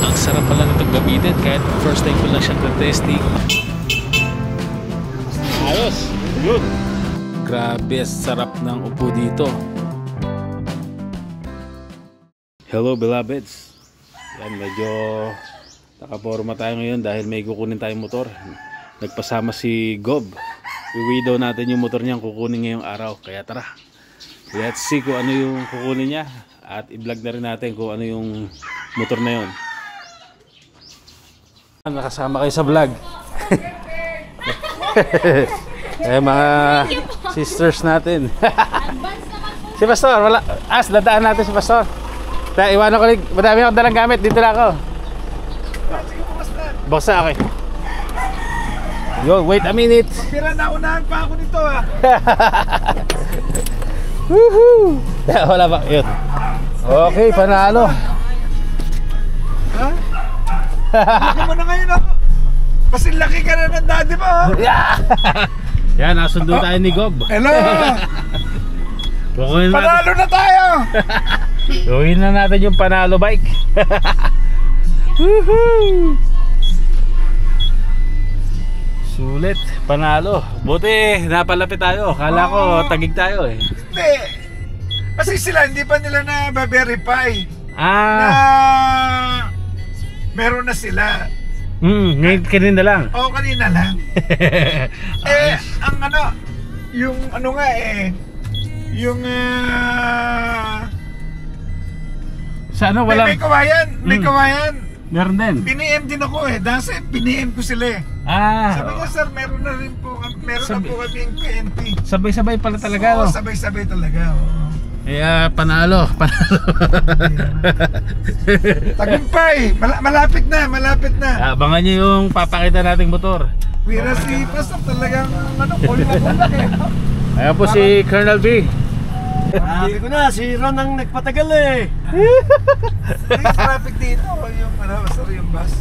Ang sarap pala nitong gamitin kahit first time ko lang siyang testing. Ayos! Good! Grabe, sarap ng upo dito. Hello beloveds. Yan, medyo nakaporma tayo ngayon dahil may kukunin tayong motor. Nagpasama si Gob. Iwi daw natin yung motor niyang kukunin ngayong araw. Kaya tara, let's see kung ano yung kukunin niya. At i-vlog na rin natin kung ano yung motor na yun. Nakasama kayo sa vlog. Mga sisters natin. Si Pastor, wala. Dadaan natin si Pastor. Iwanan ko lang, madami akong dalang gamit. Dito na ako. Buksa, okay. Yo, wait a minute. Pira na unahan pa ako nito ah. Woohoo! Wala ba? Yun. Okay, panalo. Ha? Laki mo na ngayon ako. Kasi laki ka na ng daddy mo. Yan, nasundo tayo ni Gob. Hello! Panalo na tayo! Gawin na natin yung panalo bike. Woohoo! Sulit, panalo. Buti napalapit tayo. Kala ko tagig tayo eh. Hindi. Kasi sila hindi pa nila na-verify na meron na sila. Ngayon kanina lang. Oo, kanina lang. Ang ano, yung ano nga yung sa ano wala? May kawayan, may kawayan. Meron din. Pini-M din ako dahil pini-M ko sila Sabi niya, sir, meron na rin po, meron na po kaming PNP. Sabay-sabay pala talaga. Oo, sabay-sabay talaga. Kaya panalo. Tagumpay, malapit na. Abangan niyo yung papakita nating motor. Pira si Pastor talagang kulak Ayan po si Colonel B. Sabi ko na, si Ron ang nagpatagal May traffic dito, yung yung bus.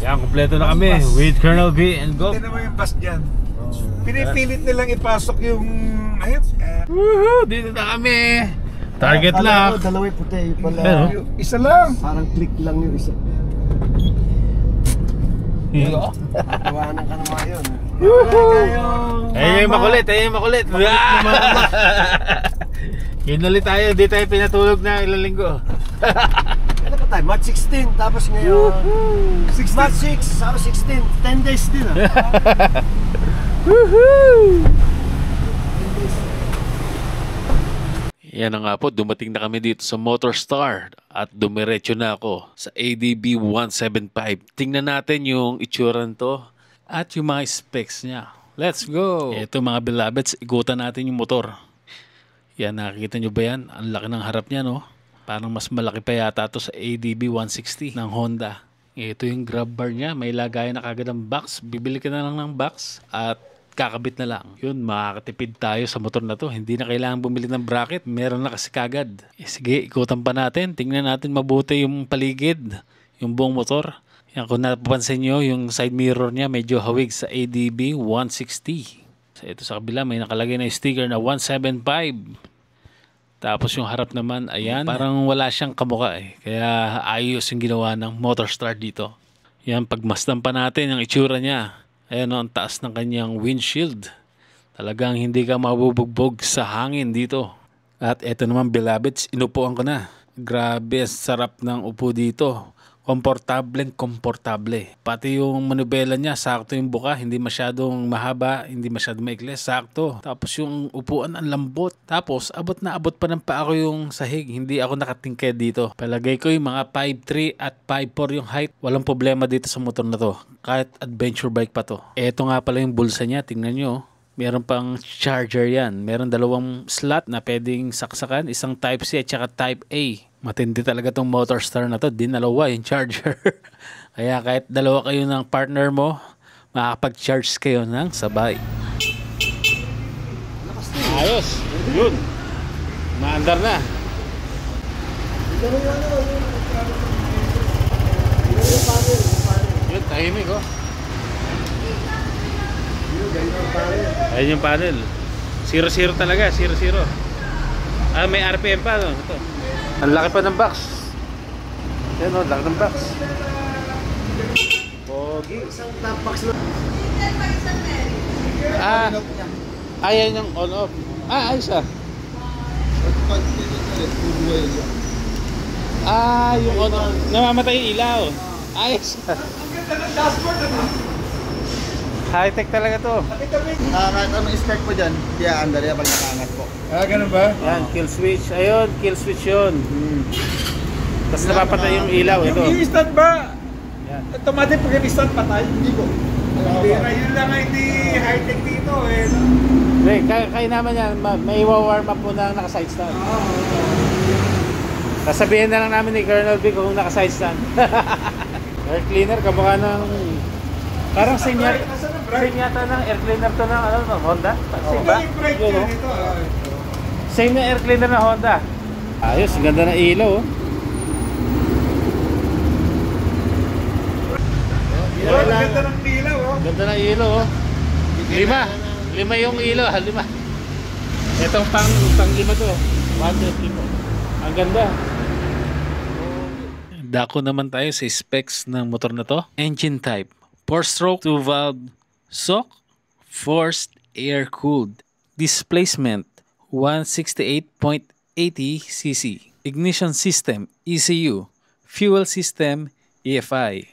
Yan, kompleto na kami with Colonel B and Gob. Tignan mo yung bus dyan. Pinipilit nilang ipasok yung Woohoo! Dito na kami. Target lock. Dalawa yung puti, yung pala. Isa lang. Parang click lang yung isa. Tawanan ka naman yun. Ayun yung makulit. Yun ulit tayo, di tayo pinatulog na ilang linggo. Ano pa tayo? March 16, tapos ngayon March 6, tapos 16, 10 days din Woohoo! Yan na nga po, dumating na kami dito sa Motorstar at dumiretso na ako sa ADB 175. Tingnan natin yung itsura nito at yung mga specs niya. Let's go! Ito mga beloveds, ikutan natin yung motor. Yan, nakikita nyo ba yan? Ang laki ng harap niya, no? Parang mas malaki pa yata ito sa ADB 160 ng Honda. Ito yung grab bar niya. May lagayan na kagad ng box. Bibili ka na lang ng box at kakabit na lang. Yun, makakatipid tayo sa motor na to. Hindi na kailangan bumili ng bracket. Meron na kasi kagad. Sige, ikutan pa natin. Tingnan natin mabuti yung paligid. Yung buong motor. Yan, kung napapansin nyo, yung side mirror niya medyo hawig sa ADB 160. So, ito sa kabila, may nakalagay na sticker na 175. Tapos yung harap naman, ayan, parang wala siyang kamuka Kaya ayos yung ginawa ng Motorstar dito. Yan, pagmasdan pa natin ang itsura niya. Ayan ang taas ng kanyang windshield. Talagang hindi ka mabubugbog sa hangin dito. At eto naman beloveds, inupuan ko na. Grabe, sarap ng upo dito. Komportable. Pati yung manubela niya, sakto yung buka, hindi masyadong mahaba, hindi masyadong maikli, sakto. Tapos yung upuan ang lambot. Tapos abot pa ng paa ko yung sahig, hindi ako nakatingked dito. Palagay ko yung mga 5'3 at 5'4 yung height. Walang problema dito sa motor na to. Kahit adventure bike pa to. Eto nga pala yung bulsa niya, tingnan nyo. Meron pang charger yan. Meron dalawang slot na pwedeng saksakan. Isang Type-C at saka Type-A. Matindi talaga tong Motorstar na to. Dinalawa yung charger. Kaya kahit dalawa kayo ng partner mo, makakapag-charge kayo ng sabay. Ayos. Yun. Maandar na. Yun, tahimik Ayun yung panel. 0-0 talaga, 0-0. May RPM pa, no? Ito. Ang laki pa ng box. Yan o, laki ng box. Pogi. Isang top box na. Ayan yung on-off. Ayos ah. Yung on-off. Namamatay yung ilaw. Ayos ah. Ang ganda ng dashboard ano? High-tech talaga to. Kahit ano spec po dyan, kaya andali pag nakaangat po. Ganun ba? Yan, kill switch. Ayun, kill switch yun. Tapos napapatay yung ilaw. Ito. Yung instant ba? Yan. Automatic pag instant patay? Hindi po. Bira, yun lang ang hindi high-tech dito eh. Hey, kaya naman yan, may warm up po na naka-side stand. Sasabihin na lang namin ni Colonel B kung naka-side stand. Air cleaner, kamukha ng... Parang same yata ng air cleaner to ng ano, Honda? Same ba? Yun, no? Same na air cleaner na Honda. Ayos, ang ganda ng ilaw. Ang ganda ng ilaw oh. Ganda ng ilaw. Lima yung ilaw, 5. Itong pang 5 to. 1, 2, 3. Ang ganda. Dako naman tayo sa specs ng motor na to. Engine type 4-stroke 2-valve SOC forced air cooled. Displacement 168.80 cc. Ignition system ECU. Fuel system EFI.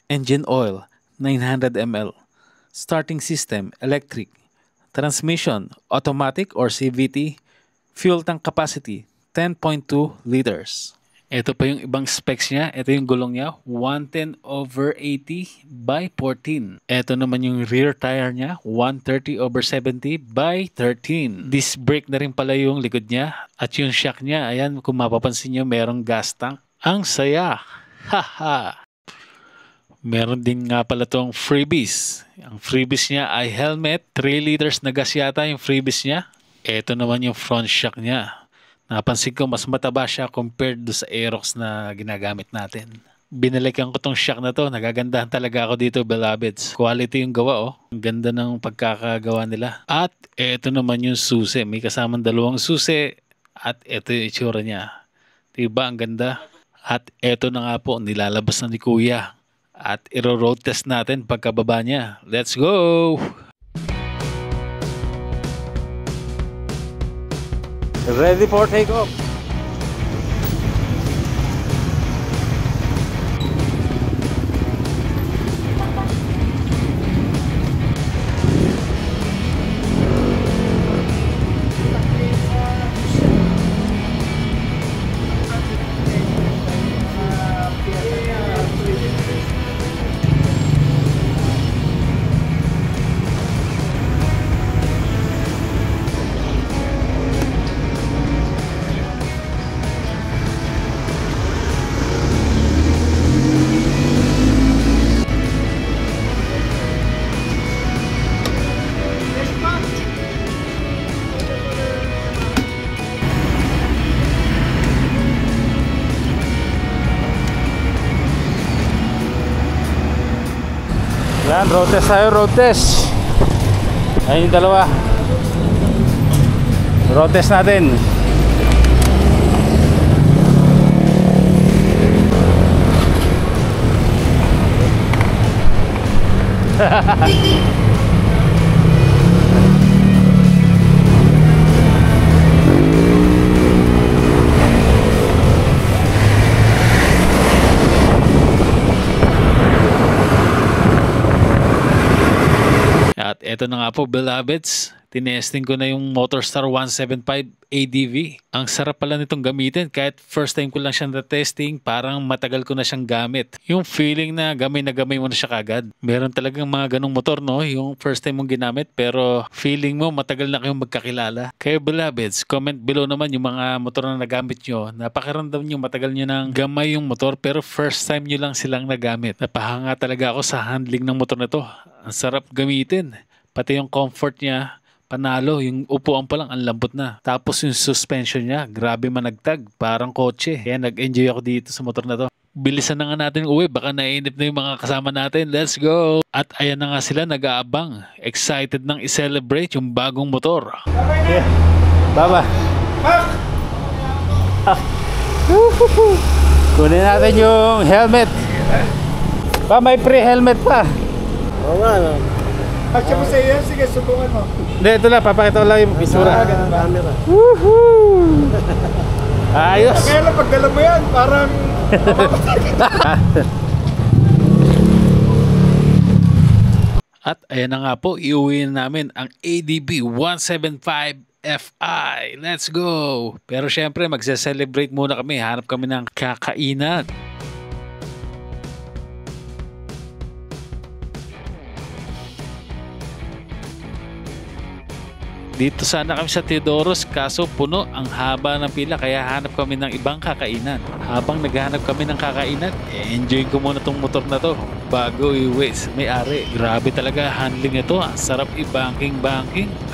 Engine oil 900 ml. Starting system electric. Transmission automatic or CVT. Fuel tank capacity 10.2 liters. Ito pa yung ibang specs niya. Ito yung gulong niya. 110/80 by 14. Ito naman yung rear tire niya. 130/70 by 13. Disc brake na rin pala yung likod niya. At yung shock niya, ayan, kung mapapansin nyo, merong gas tank. Ang saya! Haha! Meron din nga pala tong freebies. Ang freebies niya ay helmet. 3 liters na gas yata yung freebies niya. Ito naman yung front shock niya. Napansin ko mas mataba siya compared do sa Aerox na ginagamit natin. Binalikan ko tong shock na to. Nagagandahan talaga ako dito, beloveds. Quality yung gawa oh. Ang ganda ng pagkakagawa nila. At ito naman yung susi. May kasamang 2 susi. At ito yung itsura niya. Diba? Ang ganda. At ito na nga po, nilalabas na ni Kuya. At iro-road test natin pagkababa niya. Let's go! Ready for takeoff. Yan, road test tayo, road test. Ayun yung 2. Road test natin. At eto na nga po, beloveds, tinesting ko na yung Motorstar 175 ADV. Ang sarap pala nitong gamitin. Kahit first time ko lang siyang na-testing, parang matagal ko na siyang gamit. Yung feeling na gamay mo na siya kagad. Meron talagang mga ganong motor, no? Yung first time mong ginamit, pero feeling mo matagal na kayong magkakilala. Kaya beloveds, comment below naman yung mga motor na nagamit nyo. Napakiramdam nyo matagal nyo nang gamay yung motor, pero first time nyo lang silang nagamit. Napahanga talaga ako sa handling ng motor na to. Ang sarap gamitin. Pati yung comfort niya, panalo. Yung upuan pa lang, ang lambot na. Tapos yung suspension niya, grabe managtag. Parang kotse. Kaya nag-enjoy ako dito sa motor na to. Bilisan na nga natin uwi. Baka nainip na yung mga kasama natin. Let's go! At ayan na nga sila, nag-aabang. Excited nang i-celebrate yung bagong motor. Yeah. Baba. Kunin natin yung helmet. Pa, may pre-helmet pa. Oo nga, no? Asya mo sa iyo, sige, subukan mo. Hindi, ito na, papakita ko lang yung bisura. Camera. Woohoo! Ayos! Kaya lang, pagdala mo yan, parang... At ayan na nga po, iuwi na namin ang ADB 175 FI. Let's go! Pero syempre, magse-celebrate muna kami. Hanap kami ng kakainan. Dito sana kami sa Teodoros, kaso puno, ang haba ng pila, kaya hanap kami ng ibang kakainan. Habang naghahanap kami ng kakainan, enjoy ko muna tong motor na to bago iuwi sa may-ari. Grabe talaga handling ito, sarap i-banking.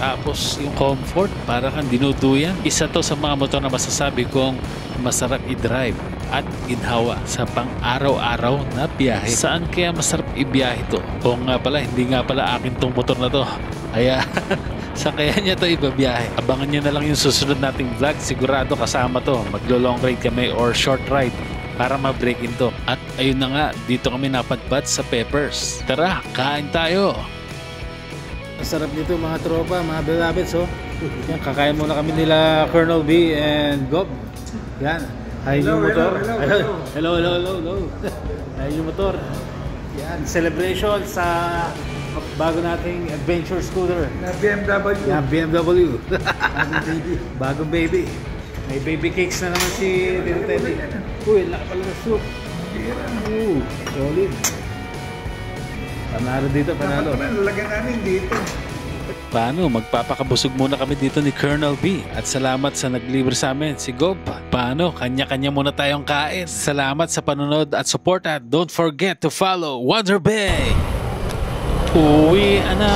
Tapos yung comfort, para kang dinuduyan. Isa to sa mga motor na masasabi kong masarap i-drive at ginhawa sa pang-araw-araw na biyahe. Saan kaya masarap i-biyahe to? O nga pala, hindi nga pala akin tong motor na to. Kaya sa kaya niya to ibabiyahe. Abangan niyo na lang yung susunod nating vlog. Sigurado kasama to. Maglo-long ride kami or short ride para ma-break in to. At ayun na nga, dito kami napadpad sa Peppers. Tara, kain tayo! Ang sarap nito mga tropa, mga beloveds, oh. Yan, kakain muna kami nila Colonel B and Gob. Yan, ayun yung motor. Hello. Ayun yung motor. Yan, celebration sa bago nating adventure scooter. Na BMW. Yan, BMW. Bagong baby. May baby cakes na naman si Tito Teddy. Uy, laki pala na soup. Solid. Panalo dito, panalo. Lagyan namin dito. Paano? Magpapakabusog muna kami dito ni Colonel B. At salamat sa naglibre sa amin, si Gob. Paano? Kanya-kanya muna tayong kain. Salamat sa panonood at support at don't forget to follow Wonder Bay. Uwi na!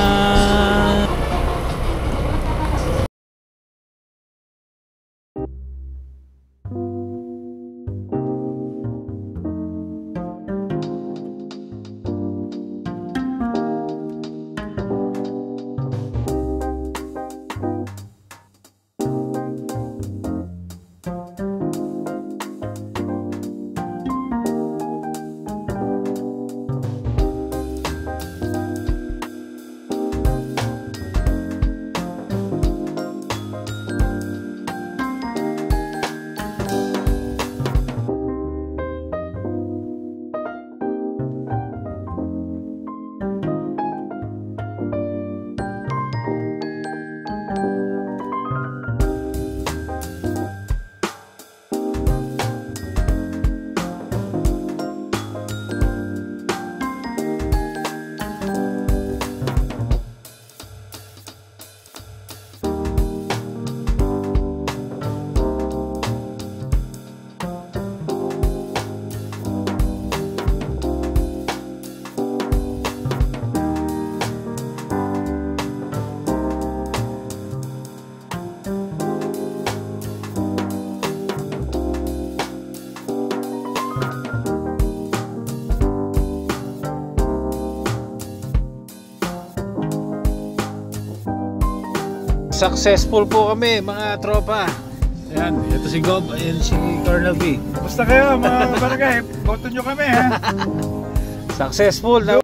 Successful po kami mga tropa. Ayan, ito si Gob, ayan si Colonel B. Basta kayo mga barangay, boto nyo kami ha. Successful na